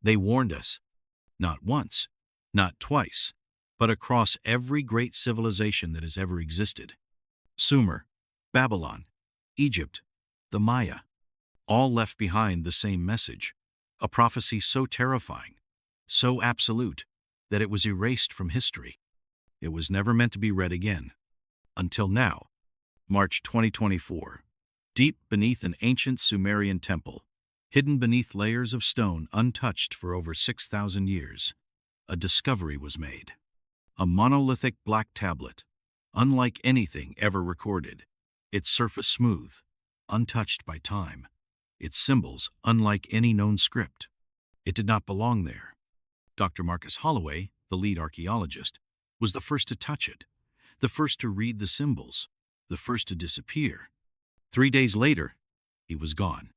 They warned us, not once, not twice, but across every great civilization that has ever existed. Sumer, Babylon, Egypt, the Maya, all left behind the same message, a prophecy so terrifying, so absolute, that it was erased from history. It was never meant to be read again. Until now, March 2024. Deep beneath an ancient Sumerian temple, hidden beneath layers of stone untouched for over 6,000 years, a discovery was made. A monolithic black tablet, unlike anything ever recorded, its surface smooth, untouched by time, its symbols unlike any known script. It did not belong there. Dr. Marcus Holloway, the lead archaeologist, was the first to touch it, the first to read the symbols, the first to disappear. 3 days later, he was gone.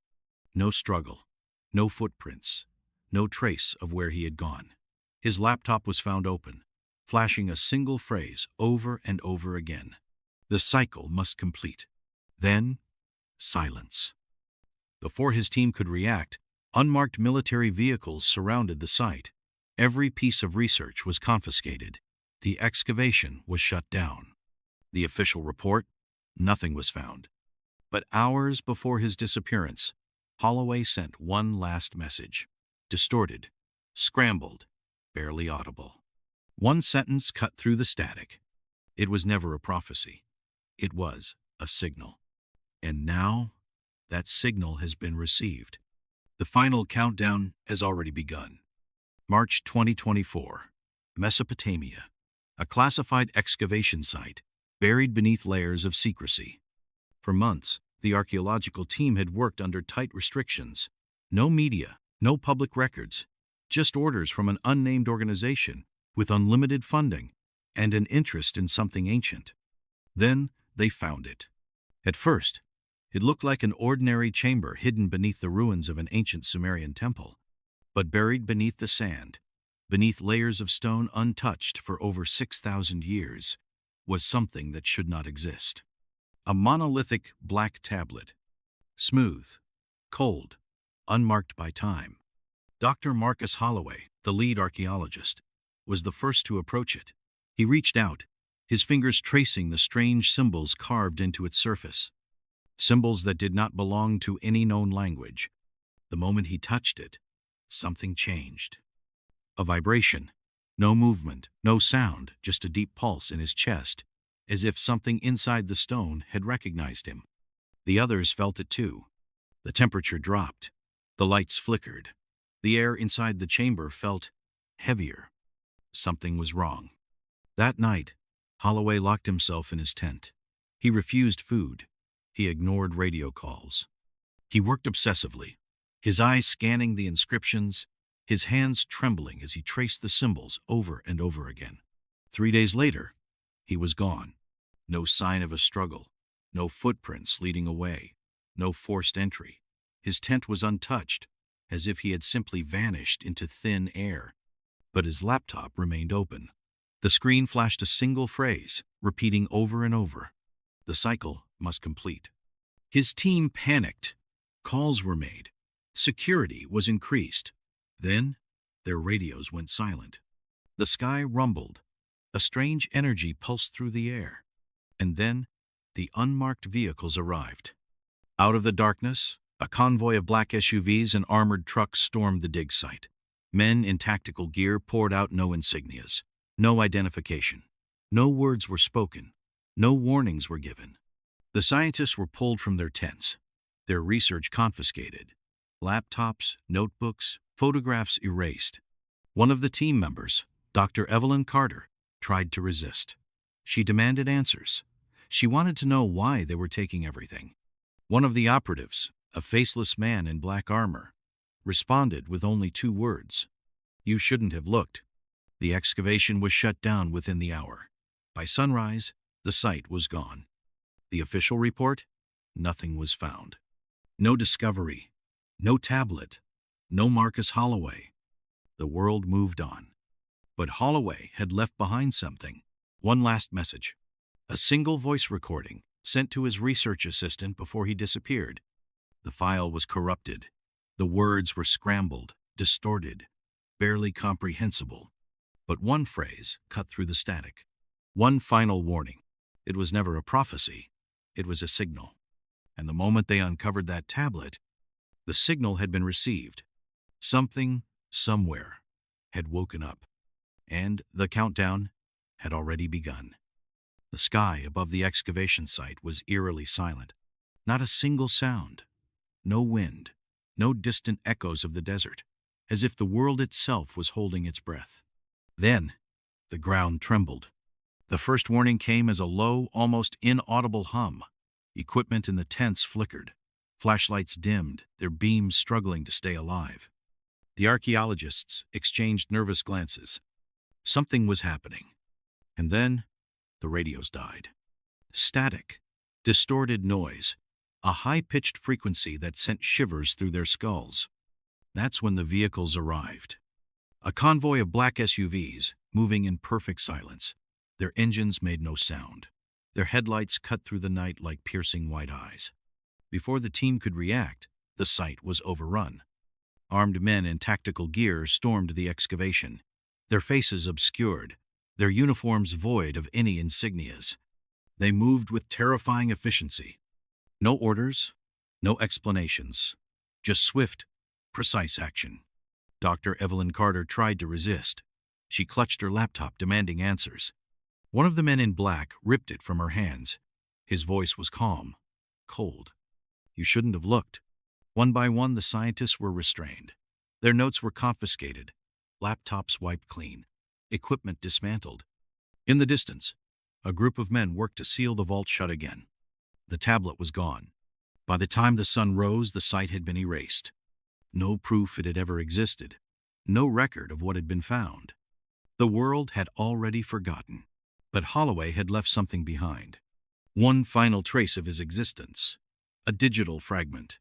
No struggle, no footprints, no trace of where he had gone. His laptop was found open, flashing a single phrase over and over again. The cycle must complete. Then, silence. Before his team could react, unmarked military vehicles surrounded the site. Every piece of research was confiscated. The excavation was shut down. The official report? Nothing was found. But hours before his disappearance, Holloway sent one last message. Distorted, scrambled, barely audible. One sentence cut through the static. It was never a prophecy. It was a signal. And now, that signal has been received. The final countdown has already begun. March 2024. Mesopotamia. A classified excavation site, buried beneath layers of secrecy. For months, the archaeological team had worked under tight restrictions. No media, no public records, just orders from an unnamed organization with unlimited funding and an interest in something ancient. Then they found it. At first, it looked like an ordinary chamber hidden beneath the ruins of an ancient Sumerian temple. But buried beneath the sand, beneath layers of stone untouched for over 6,000 years, was something that should not exist. A monolithic black tablet, smooth, cold, unmarked by time. Dr. Marcus Holloway, the lead archaeologist, was the first to approach it. He reached out, his fingers tracing the strange symbols carved into its surface. Symbols that did not belong to any known language. The moment he touched it, something changed. A vibration, no movement, no sound, just a deep pulse in his chest, as if something inside the stone had recognized him. The others felt it too. The temperature dropped. The lights flickered. The air inside the chamber felt heavier. Something was wrong. That night, Holloway locked himself in his tent. He refused food. He ignored radio calls. He worked obsessively, his eyes scanning the inscriptions, his hands trembling as he traced the symbols over and over again. 3 days later, he was gone. No sign of a struggle, no footprints leading away, no forced entry. His tent was untouched, as if he had simply vanished into thin air. But his laptop remained open. The screen flashed a single phrase, repeating over and over. The cycle must complete. His team panicked. Calls were made. Security was increased. Then, their radios went silent. The sky rumbled. A strange energy pulsed through the air. And then, the unmarked vehicles arrived. Out of the darkness, a convoy of black SUVs and armored trucks stormed the dig site. Men in tactical gear poured out, no insignias, no identification. No words were spoken. No warnings were given. The scientists were pulled from their tents, their research confiscated. Laptops, notebooks, photographs erased. One of the team members, Dr. Evelyn Carter, tried to resist. She demanded answers. She wanted to know why they were taking everything. One of the operatives, a faceless man in black armor, responded with only 2 words. "You shouldn't have looked." The excavation was shut down within the hour. By sunrise, the site was gone. The official report? Nothing was found. No discovery, no tablet, no Marcus Holloway. The world moved on. But Holloway had left behind something. One last message. A single voice recording sent to his research assistant before he disappeared. The file was corrupted. The words were scrambled, distorted, barely comprehensible. But one phrase cut through the static. One final warning. It was never a prophecy. It was a signal. And the moment they uncovered that tablet, the signal had been received. Something, somewhere, had woken up. And the countdown had already begun. The sky above the excavation site was eerily silent. Not a single sound. No wind. No distant echoes of the desert, as if the world itself was holding its breath. Then, the ground trembled. The first warning came as a low, almost inaudible hum. Equipment in the tents flickered. Flashlights dimmed, their beams struggling to stay alive. The archaeologists exchanged nervous glances. Something was happening. And then, the radios died. Static, distorted noise, a high-pitched frequency that sent shivers through their skulls. That's when the vehicles arrived. A convoy of black SUVs, moving in perfect silence. Their engines made no sound. Their headlights cut through the night like piercing white eyes. Before the team could react, the site was overrun. Armed men in tactical gear stormed the excavation, their faces obscured, their uniforms void of any insignias. They moved with terrifying efficiency. No orders, no explanations, just swift, precise action. Dr. Evelyn Carter tried to resist. She clutched her laptop, demanding answers. One of the men in black ripped it from her hands. His voice was calm, cold. You shouldn't have looked. One by one, the scientists were restrained. Their notes were confiscated, laptops wiped clean, equipment dismantled. In the distance, a group of men worked to seal the vault shut again. The tablet was gone. By the time the sun rose, the site had been erased. No proof it had ever existed. No record of what had been found. The world had already forgotten. But Holloway had left something behind. One final trace of his existence. A digital fragment.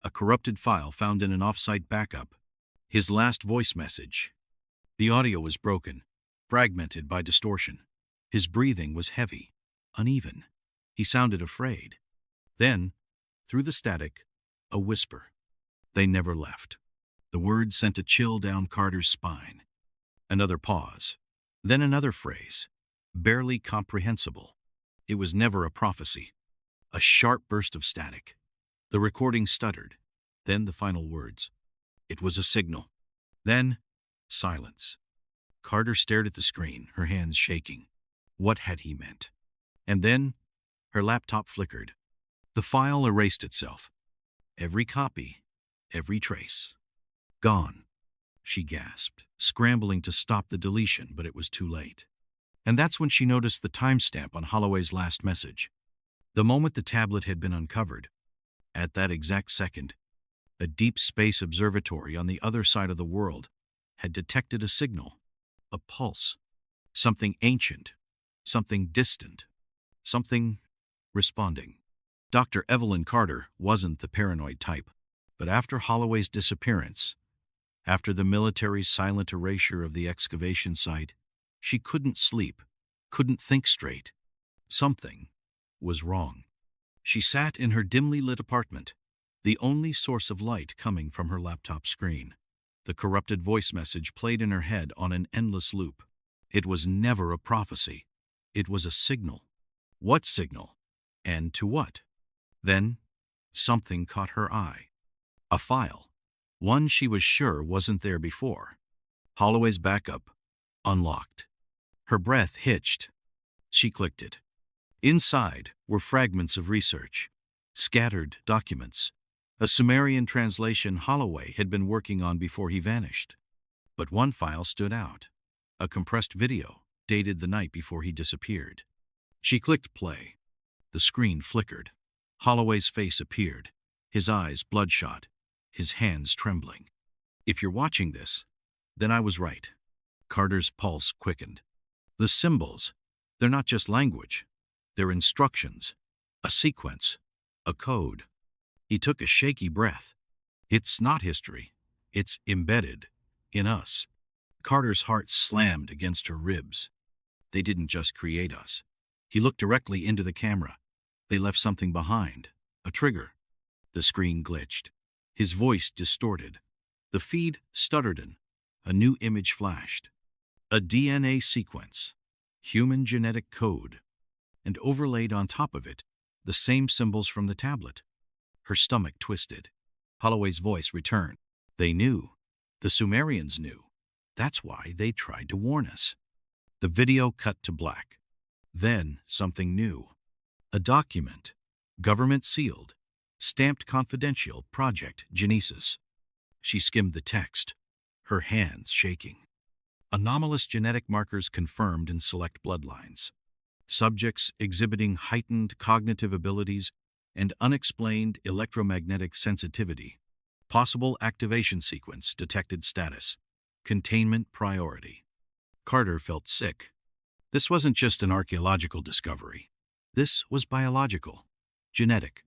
A corrupted file found in an off-site backup. His last voice message. The audio was broken, fragmented by distortion. His breathing was heavy, uneven. He sounded afraid. Then, through the static, a whisper. They never left. The words sent a chill down Carter's spine. Another pause. Then another phrase. Barely comprehensible. It was never a prophecy. A sharp burst of static. The recording stuttered. Then the final words. It was a signal. Then, silence. Carter stared at the screen, her hands shaking. What had he meant? And then, her laptop flickered. The file erased itself. Every copy, every trace. Gone, she gasped, scrambling to stop the deletion, but it was too late. And that's when she noticed the timestamp on Holloway's last message. The moment the tablet had been uncovered. At that exact second, a deep space observatory on the other side of the world had detected a signal, a pulse, something ancient, something distant, something responding. Dr. Evelyn Carter wasn't the paranoid type, but after Holloway's disappearance, after the military's silent erasure of the excavation site, she couldn't sleep, couldn't think straight. Something was wrong. She sat in her dimly lit apartment, the only source of light coming from her laptop screen. The corrupted voice message played in her head on an endless loop. It was never a prophecy. It was a signal. What signal? And to what? Then, something caught her eye. A file. One she was sure wasn't there before. Holloway's backup. Unlocked. Her breath hitched. She clicked it. Inside were fragments of research, scattered documents, a Sumerian translation Holloway had been working on before he vanished. But one file stood out, a compressed video dated the night before he disappeared. She clicked play. The screen flickered. Holloway's face appeared, his eyes bloodshot, his hands trembling. If you're watching this, then I was right. Carter's pulse quickened. The symbols, they're not just language. They're instructions, a sequence, a code. He took a shaky breath. It's not history. It's embedded in us. Carter's heart slammed against her ribs. They didn't just create us. He looked directly into the camera. They left something behind, a trigger. The screen glitched. His voice distorted. The feed stuttered. A new image flashed. A DNA sequence, human genetic code, and overlaid on top of it, the same symbols from the tablet. Her stomach twisted. Holloway's voice returned. They knew. The Sumerians knew. That's why they tried to warn us. The video cut to black. Then something new. A document, government sealed, stamped confidential, Project Genesis. She skimmed the text, her hands shaking. Anomalous genetic markers confirmed in select bloodlines. Subjects exhibiting heightened cognitive abilities and unexplained electromagnetic sensitivity. Possible activation sequence detected status. Containment priority. Carter felt sick. This wasn't just an archaeological discovery. This was biological, genetic.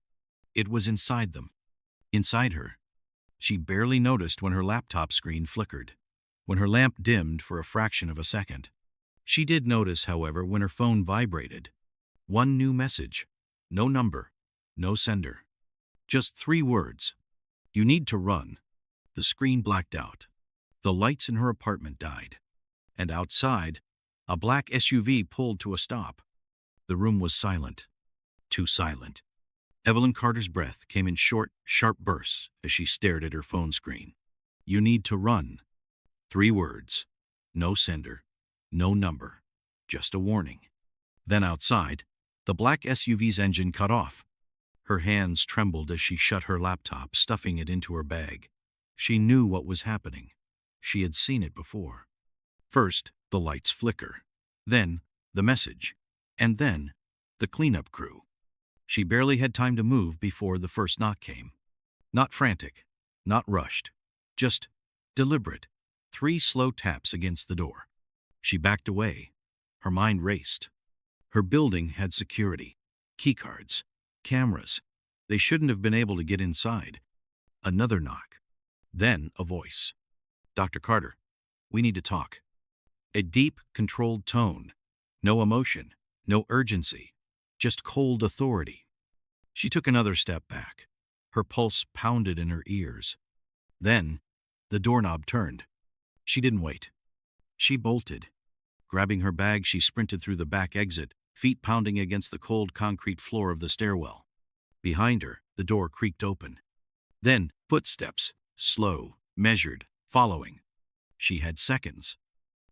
It was inside them, inside her. She barely noticed when her laptop screen flickered, when her lamp dimmed for a fraction of a second. She did notice, however, when her phone vibrated. One new message. No number. No sender. Just 3 words. You need to run. The screen blacked out. The lights in her apartment died. And outside, a black SUV pulled to a stop. The room was silent. Too silent. Evelyn Carter's breath came in short, sharp bursts as she stared at her phone screen. You need to run. 3 words. No sender. No number. Just a warning. Then outside, the black SUV's engine cut off. Her hands trembled as she shut her laptop, stuffing it into her bag. She knew what was happening. She had seen it before. First, the lights flicker. Then, the message. And then, the cleanup crew. She barely had time to move before the first knock came. Not frantic, not rushed, just deliberate. 3 slow taps against the door. She backed away. Her mind raced. Her building had security, keycards, cameras. They shouldn't have been able to get inside. Another knock. Then a voice. Dr. Carter, we need to talk. A deep, controlled tone. No emotion, no urgency, just cold authority. She took another step back. Her pulse pounded in her ears. Then, the doorknob turned. She didn't wait. She bolted. Grabbing her bag, she sprinted through the back exit, feet pounding against the cold concrete floor of the stairwell. Behind her, the door creaked open. Then, footsteps, slow, measured, following. She had seconds.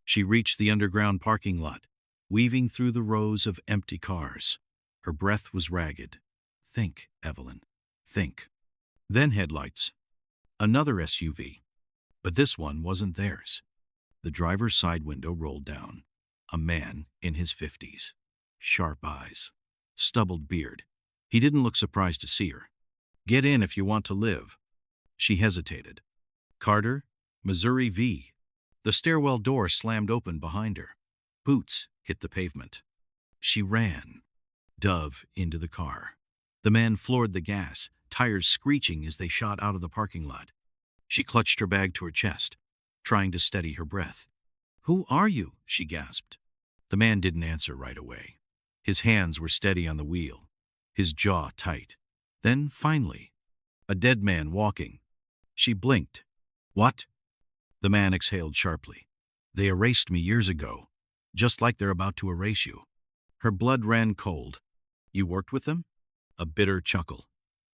She reached the underground parking lot, weaving through the rows of empty cars. Her breath was ragged. Think, Evelyn. Think. Then headlights. Another SUV. But this one wasn't theirs. The driver's side window rolled down. A man in his 50s. Sharp eyes. Stubbled beard. He didn't look surprised to see her. Get in if you want to live. She hesitated. Carter, Missouri V. The stairwell door slammed open behind her. Boots hit the pavement. She ran. Dove into the car. The man floored the gas, tires screeching as they shot out of the parking lot. She clutched her bag to her chest, trying to steady her breath. Who are you? She gasped. The man didn't answer right away. His hands were steady on the wheel, his jaw tight. Then, finally, a dead man walking. She blinked. What? The man exhaled sharply. They erased me years ago, just like they're about to erase you. Her blood ran cold. You worked with them? A bitter chuckle.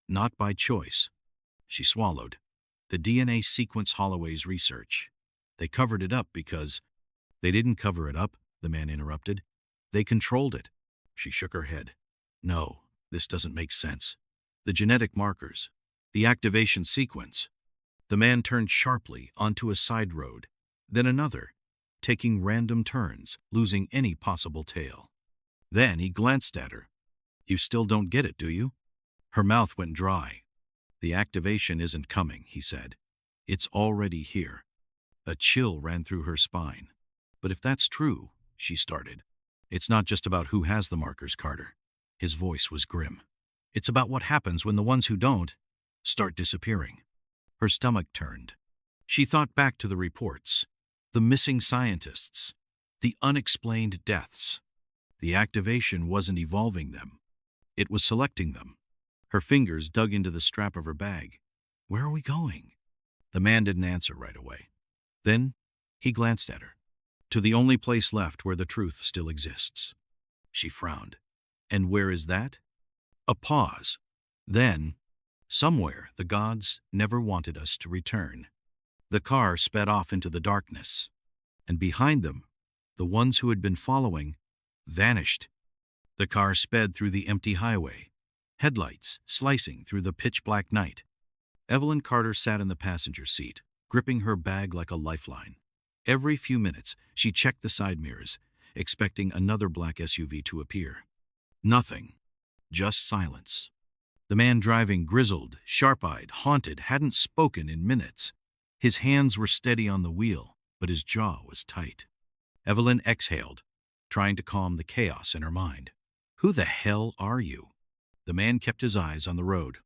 Not by choice. She swallowed. The DNA sequence Holloway's research. They covered it up because... They didn't cover it up, the man interrupted. They controlled it. She shook her head. No, this doesn't make sense. The genetic markers. The activation sequence. The man turned sharply onto a side road, then another, taking random turns, losing any possible tail. Then he glanced at her. You still don't get it, do you? Her mouth went dry. The activation isn't coming, he said. It's already here. A chill ran through her spine. But if that's true, she started. It's not just about who has the markers, Carter. His voice was grim. It's about what happens when the ones who don't start disappearing. Her stomach turned. She thought back to the reports, the missing scientists, the unexplained deaths. The activation wasn't evolving them. It was selecting them. Her fingers dug into the strap of her bag. Where are we going? The man didn't answer right away. Then He glanced at her. To the only place left where the truth still exists. She frowned. And where is that? A pause. Then, somewhere the gods never wanted us to return. The car sped off into the darkness. And behind them, the ones who had been following vanished. The car sped through the empty highway, headlights slicing through the pitch-black night. Evelyn Carter sat in the passenger seat, gripping her bag like a lifeline. Every few minutes, she checked the side mirrors, expecting another black SUV to appear. Nothing. Just silence. The man driving, grizzled, sharp-eyed, haunted, hadn't spoken in minutes. His hands were steady on the wheel, but his jaw was tight. Evelyn exhaled, trying to calm the chaos in her mind. "Who the hell are you?" The man kept his eyes on the road.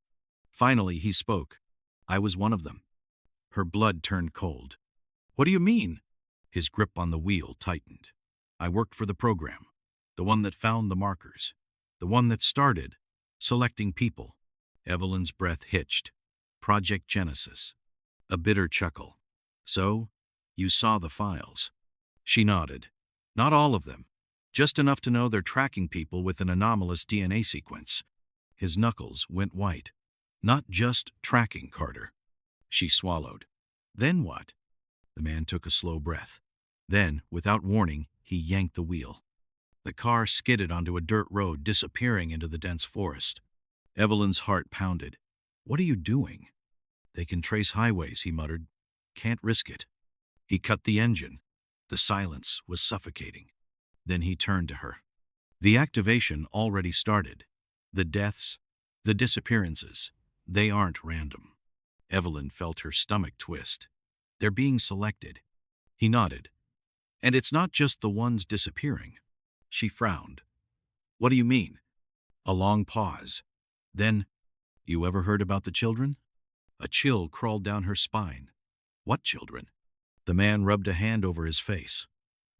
Finally, he spoke. "I was one of them." Her blood turned cold. "What do you mean?" His grip on the wheel tightened. "I worked for the program, the one that found the markers, the one that started selecting people." Evelyn's breath hitched. Project Genesis. A bitter chuckle. "So, you saw the files?" She nodded. "Not all of them. Just enough to know they're tracking people with an anomalous DNA sequence." His knuckles went white. "Not just tracking, Carter." She swallowed. "Then what?" The man took a slow breath. Then, without warning, he yanked the wheel. The car skidded onto a dirt road, disappearing into the dense forest. Evelyn's heart pounded. "What are you doing?" "They can trace highways," he muttered. "Can't risk it." He cut the engine. The silence was suffocating. Then he turned to her. The activation already started. The deaths, the disappearances, they aren't random. Evelyn felt her stomach twist. "They're being selected." He nodded. "And it's not just the ones disappearing." She frowned. "What do you mean?" A long pause. Then, "You ever heard about the children?" A chill crawled down her spine. "What children?" The man rubbed a hand over his face.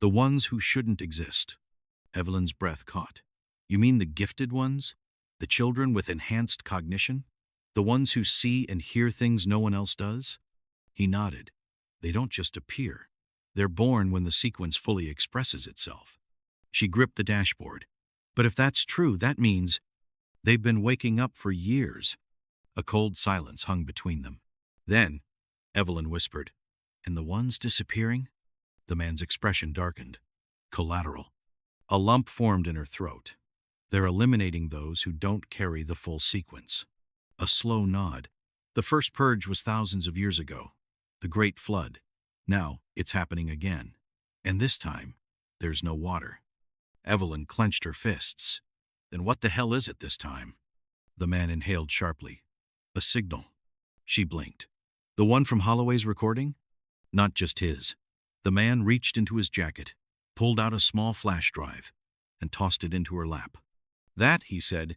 "The ones who shouldn't exist." Evelyn's breath caught. "You mean the gifted ones? The children with enhanced cognition? The ones who see and hear things no one else does?" He nodded. "They don't just appear. They're born when the sequence fully expresses itself." She gripped the dashboard. "But if that's true, that means they've been waking up for years." A cold silence hung between them. Then, Evelyn whispered, "And the ones disappearing?" The man's expression darkened. "Collateral." A lump formed in her throat. "They're eliminating those who don't carry the full sequence." A slow nod. "The first purge was thousands of years ago. The Great Flood. Now, it's happening again. And this time, there's no water." Evelyn clenched her fists. "Then what the hell is it this time?" The man inhaled sharply. "A signal." She blinked. "The one from Holloway's recording?" "Not just his." The man reached into his jacket, pulled out a small flash drive, and tossed it into her lap. "That," he said,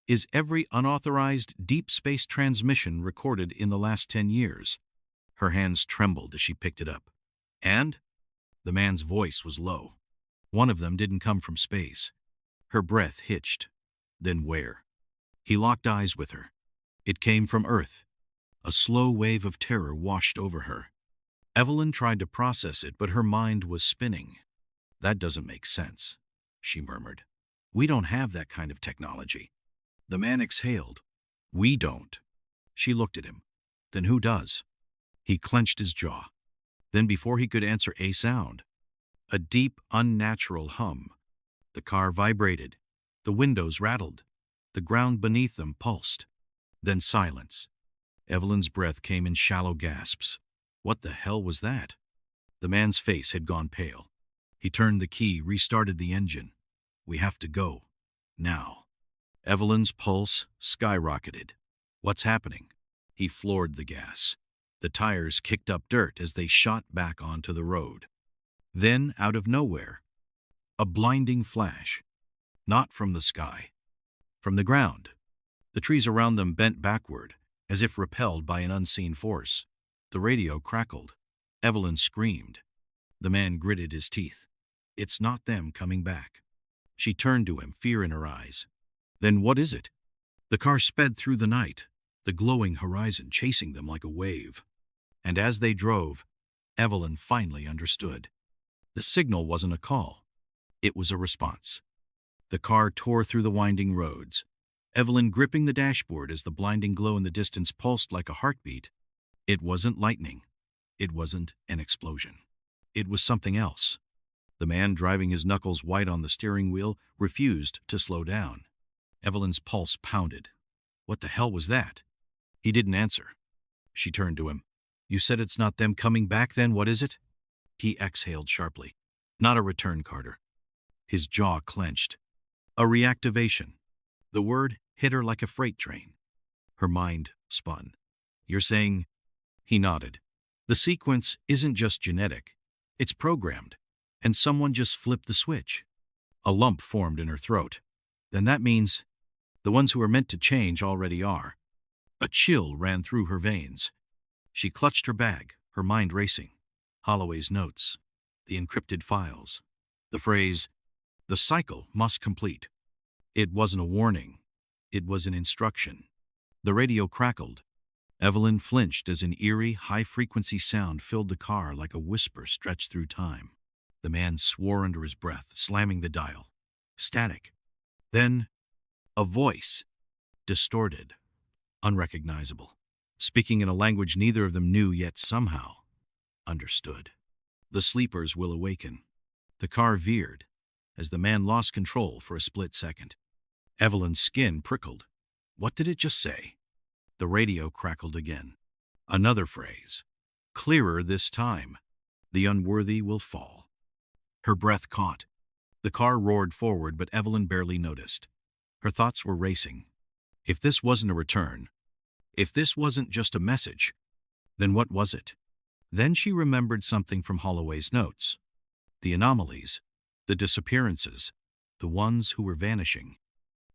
"is every unauthorized deep space transmission recorded in the last 10 years. Her hands trembled as she picked it up. "And?" The man's voice was low. "One of them didn't come from space." Her breath hitched. "Then where?" He locked eyes with her. "It came from Earth." A slow wave of terror washed over her. Evelyn tried to process it, but her mind was spinning. "That doesn't make sense," she murmured. "We don't have that kind of technology." The man exhaled. "We don't." She looked at him. "Then who does?" He clenched his jaw. Then, before he could answer a sound, a deep, unnatural hum. The car vibrated. The windows rattled. The ground beneath them pulsed. Then silence. Evelyn's breath came in shallow gasps. What the hell was that? The man's face had gone pale. He turned the key, restarted the engine. "We have to go. Now." Evelyn's pulse skyrocketed. "What's happening?" He floored the gas. The tires kicked up dirt as they shot back onto the road. Then, out of nowhere, a blinding flash. Not from the sky. From the ground. The trees around them bent backward, as if repelled by an unseen force. The radio crackled. Evelyn screamed. The man gritted his teeth. "It's not them coming back." She turned to him, fear in her eyes. "Then what is it?" The car sped through the night, the glowing horizon chasing them like a wave. And as they drove, Evelyn finally understood. The signal wasn't a call. It was a response. The car tore through the winding roads, Evelyn gripping the dashboard as the blinding glow in the distance pulsed like a heartbeat. It wasn't lightning. It wasn't an explosion. It was something else. The man driving his knuckles white on the steering wheel refused to slow down. Evelyn's pulse pounded. What the hell was that? He didn't answer. She turned to him. You said it's not them coming back then, what is it? He exhaled sharply. Not a return, Carter. His jaw clenched. A reactivation. The word hit her like a freight train. Her mind spun. You're saying? He nodded. The sequence isn't just genetic. It's programmed. And someone just flipped the switch. A lump formed in her throat. Then that means the ones who are meant to change already are. A chill ran through her veins. She clutched her bag, her mind racing. Holloway's notes, the encrypted files, the phrase, the cycle must complete. It wasn't a warning. It was an instruction. The radio crackled. Evelyn flinched as an eerie, high-frequency sound filled the car like a whisper stretched through time. The man swore under his breath, slamming the dial. Static. Then, a voice. Distorted. Unrecognizable. Speaking in a language neither of them knew yet somehow understood. The sleepers will awaken. The car veered as the man lost control for a split second. Evelyn's skin prickled. What did it just say? The radio crackled again. Another phrase. Clearer this time. The unworthy will fall. Her breath caught. The car roared forward, but Evelyn barely noticed. Her thoughts were racing. If this wasn't a return, if this wasn't just a message, then what was it? Then she remembered something from Holloway's notes. The anomalies, the disappearances, the ones who were vanishing.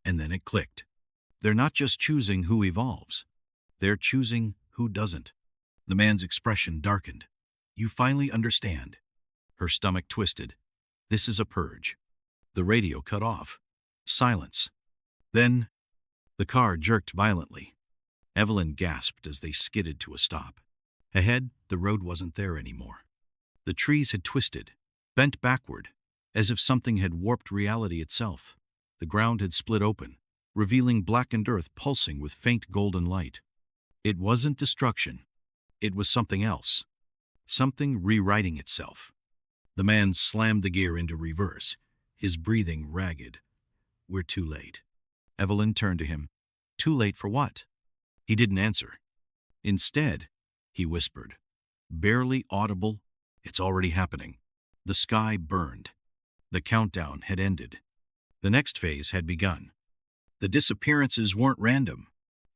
And then it clicked. They're not just choosing who evolves. They're choosing who doesn't. The man's expression darkened. You finally understand. Her stomach twisted. This is a purge. The radio cut off. Silence. Then, the car jerked violently. Evelyn gasped as they skidded to a stop. Ahead, the road wasn't there anymore. The trees had twisted, bent backward, as if something had warped reality itself. The ground had split open, revealing blackened earth pulsing with faint golden light. It wasn't destruction. It was something else. Something rewriting itself. The man slammed the gear into reverse, his breathing ragged. We're too late. Evelyn turned to him. Too late for what? He didn't answer. Instead, he whispered, barely audible, it's already happening. The sky burned. The countdown had ended. The next phase had begun. The disappearances weren't random.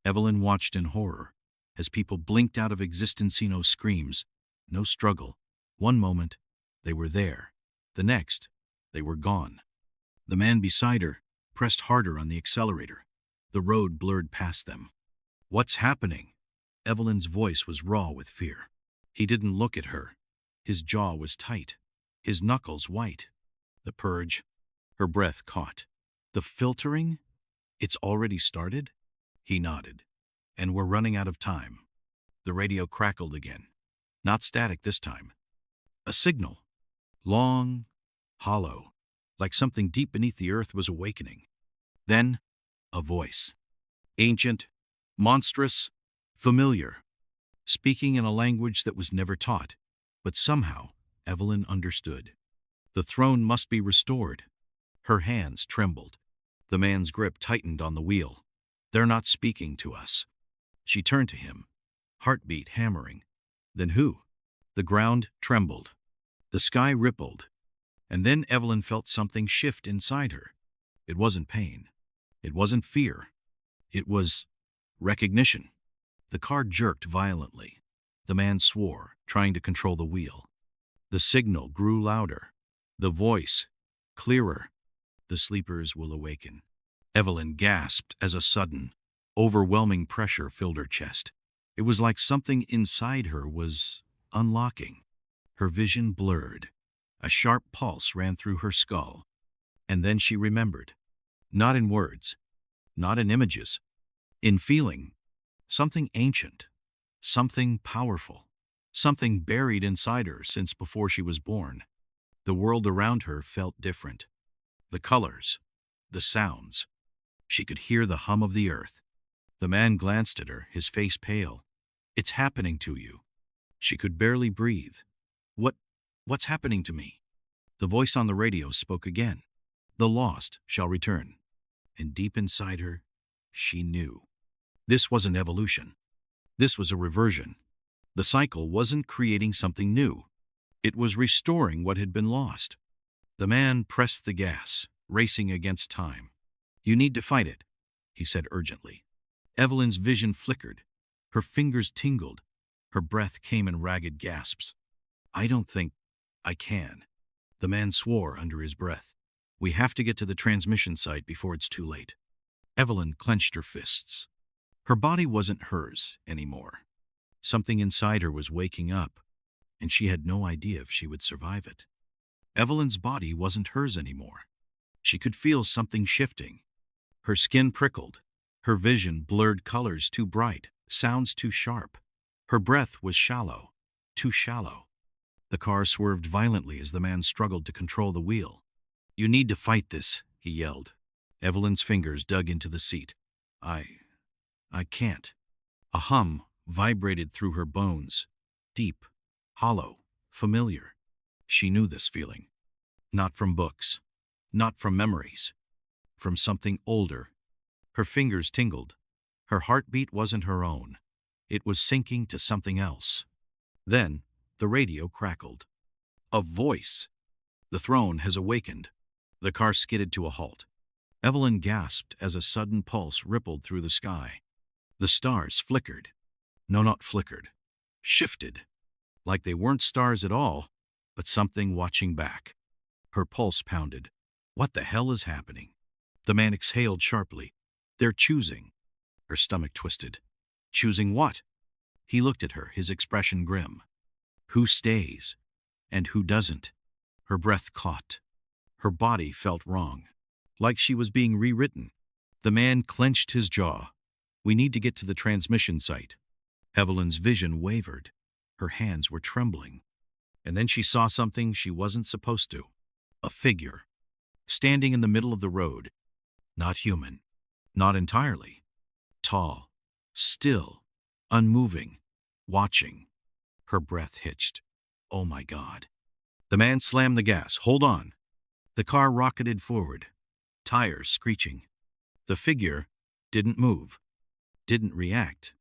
Evelyn watched in horror as people blinked out of existence. No screams, no struggle. One moment, they were there. The next, they were gone. The man beside her pressed harder on the accelerator. The road blurred past them. What's happening? Evelyn's voice was raw with fear. He didn't look at her. His jaw was tight, his knuckles white. The purge. Her breath caught. The filtering? It's already started? He nodded. And we're running out of time. The radio crackled again. Not static this time. A signal. Long, hollow, like something deep beneath the earth was awakening. Then, a voice. Ancient, monstrous, familiar, speaking in a language that was never taught, but somehow Evelyn understood. The throne must be restored. Her hands trembled. The man's grip tightened on the wheel. They're not speaking to us. She turned to him, heartbeat hammering. Then who? The ground trembled. The sky rippled. And then Evelyn felt something shift inside her. It wasn't pain. It wasn't fear. It was recognition. The car jerked violently. The man swore, trying to control the wheel. The signal grew louder. The voice, clearer. The sleepers will awaken. Evelyn gasped as a sudden, overwhelming pressure filled her chest. It was like something inside her was unlocking. Her vision blurred. A sharp pulse ran through her skull. And then she remembered. Not in words, not in images, in feeling. Something ancient, something powerful. something buried inside her since before she was born. The world around her felt different. The colors, the sounds. She could hear the hum of the earth. The man glanced at her, his face pale. "It's happening to you." She could barely breathe. What's happening to me?" The voice on the radio spoke again. "The lost shall return." And deep inside her, she knew. This wasn't evolution. This was a reversion. The cycle wasn't creating something new. It was restoring what had been lost. The man pressed the gas, racing against time. "You need to fight it," he said urgently. Evelyn's vision flickered. Her fingers tingled. Her breath came in ragged gasps. "I don't think I can." The man swore under his breath. "We have to get to the transmission site before it's too late." Evelyn clenched her fists. Her body wasn't hers anymore. Something inside her was waking up, and she had no idea if she would survive it. Evelyn's body wasn't hers anymore. She could feel something shifting. Her skin prickled. Her vision blurred, colors too bright, sounds too sharp. Her breath was shallow, too shallow. The car swerved violently as the man struggled to control the wheel. "You need to fight this," he yelled. Evelyn's fingers dug into the seat. I can't." A hum vibrated through her bones. Deep, hollow, familiar. She knew this feeling. Not from books. Not from memories. From something older. Her fingers tingled. Her heartbeat wasn't her own. It was syncing to something else. Then, the radio crackled. A voice. "The throne has awakened." The car skidded to a halt. Evelyn gasped as a sudden pulse rippled through the sky. The stars flickered. No, not flickered. Shifted. Like they weren't stars at all, but something watching back. Her pulse pounded. What the hell is happening? The man exhaled sharply. "They're choosing." Her stomach twisted. "Choosing what?" He looked at her, his expression grim. "Who stays and who doesn't?" Her breath caught. Her body felt wrong, like she was being rewritten. The man clenched his jaw. "We need to get to the transmission site." Evelyn's vision wavered. Her hands were trembling. And then she saw something she wasn't supposed to. A figure, standing in the middle of the road. Not human. Not entirely. Tall. Still. Unmoving. Watching. Her breath hitched. "Oh my God." The man slammed the gas. "Hold on." The car rocketed forward, tires screeching. The figure didn't move, didn't react,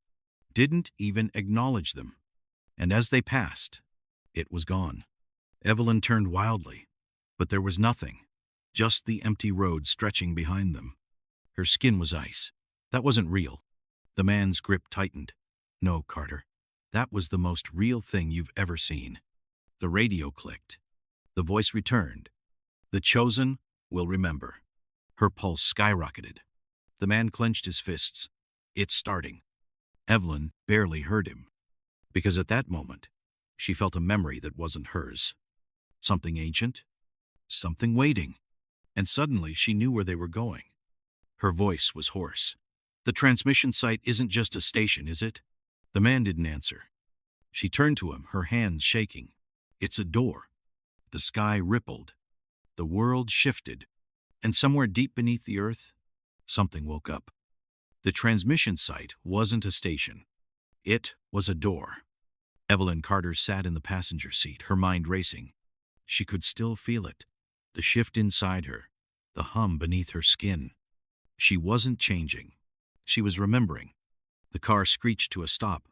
didn't even acknowledge them. And as they passed, it was gone. Evelyn turned wildly, but there was nothing, just the empty road stretching behind them. Her skin was ice. That wasn't real. The man's grip tightened. "No, Carter. That was the most real thing you've ever seen." The radio clicked. The voice returned. "The chosen will remember." Her pulse skyrocketed. The man clenched his fists. "It's starting." Evelyn barely heard him, because at that moment, she felt a memory that wasn't hers. Something ancient, something waiting, and suddenly she knew where they were going. Her voice was hoarse. "The transmission site isn't just a station, is it?" The man didn't answer. She turned to him, her hands shaking. "It's a door." The sky rippled. The world shifted. And somewhere deep beneath the earth, something woke up. The transmission site wasn't a station. It was a door. Evelyn Carter sat in the passenger seat, her mind racing. She could still feel it, the shift inside her, the hum beneath her skin. She wasn't changing. She was remembering. The car screeched to a stop.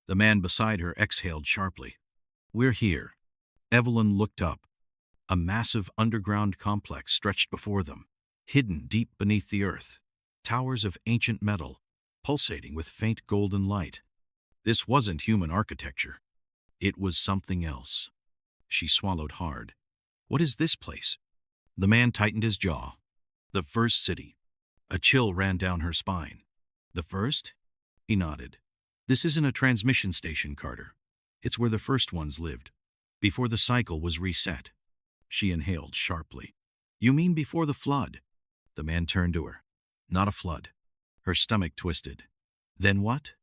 The man beside her exhaled sharply. "We're here." Evelyn looked up. A massive underground complex stretched before them, hidden deep beneath the earth. Towers of ancient metal, pulsating with faint golden light. This wasn't human architecture. It was something else. She swallowed hard. "What is this place?" The man tightened his jaw. "The first city." A chill ran down her spine. "The first?" He nodded. "This isn't a transmission station, Carter. It's where the first ones lived, before the cycle was reset." She inhaled sharply. "You mean before the flood?" The man turned to her. "Not a flood." Her stomach twisted. "Then what?"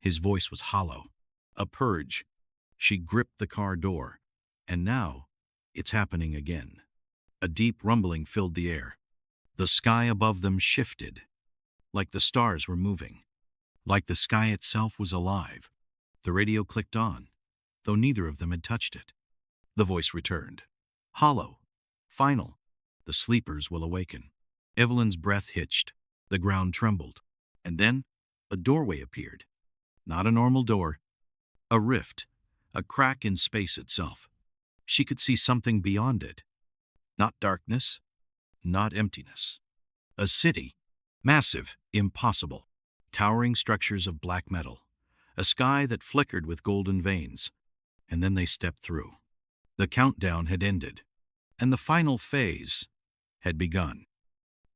His voice was hollow. "A purge. She gripped the car door, and now it's happening again. A deep rumbling filled the air. The sky above them shifted, like the stars were moving, like the sky itself was alive. The radio clicked on, though neither of them had touched it. The voice returned. Hollow. Final. The sleepers will awaken. Evelyn's breath hitched. The ground trembled. And then a doorway appeared. Not a normal door. A rift. A crack in space itself. She could see something beyond it. Not darkness. Not emptiness. A city. Massive. Impossible. Towering structures of black metal. A sky that flickered with golden veins. And then they stepped through. The countdown had ended, and the final phase had begun.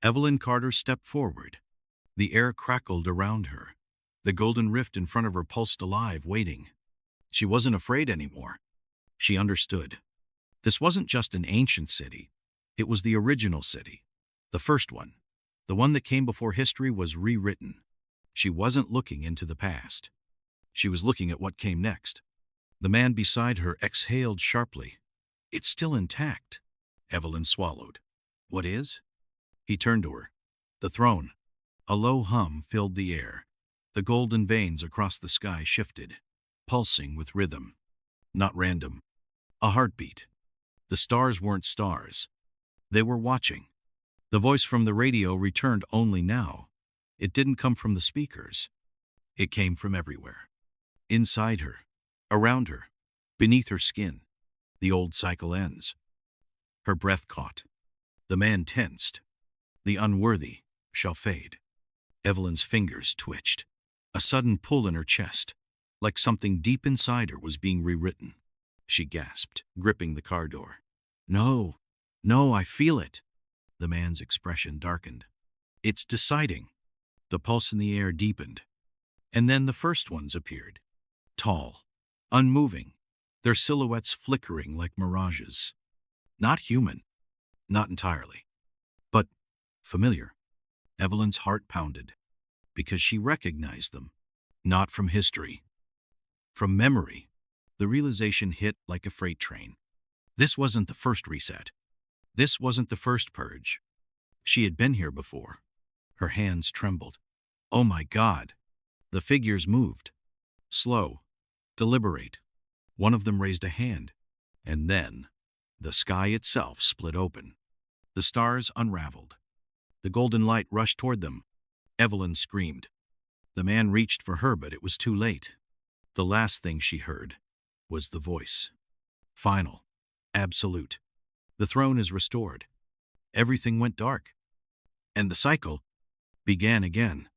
Evelyn Carter stepped forward. The air crackled around her. The golden rift in front of her pulsed alive, waiting. She wasn't afraid anymore. She understood. This wasn't just an ancient city. It was the original city. The first one. The one that came before history was rewritten. She wasn't looking into the past. She was looking at what came next. The man beside her exhaled sharply. It's still intact. Evelyn swallowed. What is? He turned to her. The throne. A low hum filled the air. The golden veins across the sky shifted, pulsing with rhythm. Not random. A heartbeat. The stars weren't stars. They were watching. The voice from the radio returned only now. It didn't come from the speakers. It came from everywhere. Inside her. Around her, beneath her skin. The old cycle ends. Her breath caught. The man tensed. The unworthy shall fade. Evelyn's fingers twitched. A sudden pull in her chest, like something deep inside her was being rewritten. She gasped, gripping the car door. No, no, I feel it. The man's expression darkened. It's deciding. The pulse in the air deepened. And then the first ones appeared. Tall. Unmoving, their silhouettes flickering like mirages. Not human, not entirely, but familiar. Evelyn's heart pounded, because she recognized them, not from history, from memory. The realization hit like a freight train. This wasn't the first reset. This wasn't the first purge. She had been here before. Her hands trembled. Oh my God! The figures moved. Slow. Deliberate. One of them raised a hand, and then the sky itself split open. The stars unraveled. The golden light rushed toward them. Evelyn screamed. The man reached for her, but it was too late. The last thing she heard was the voice. Final. Absolute. The throne is restored. Everything went dark. And the cycle began again.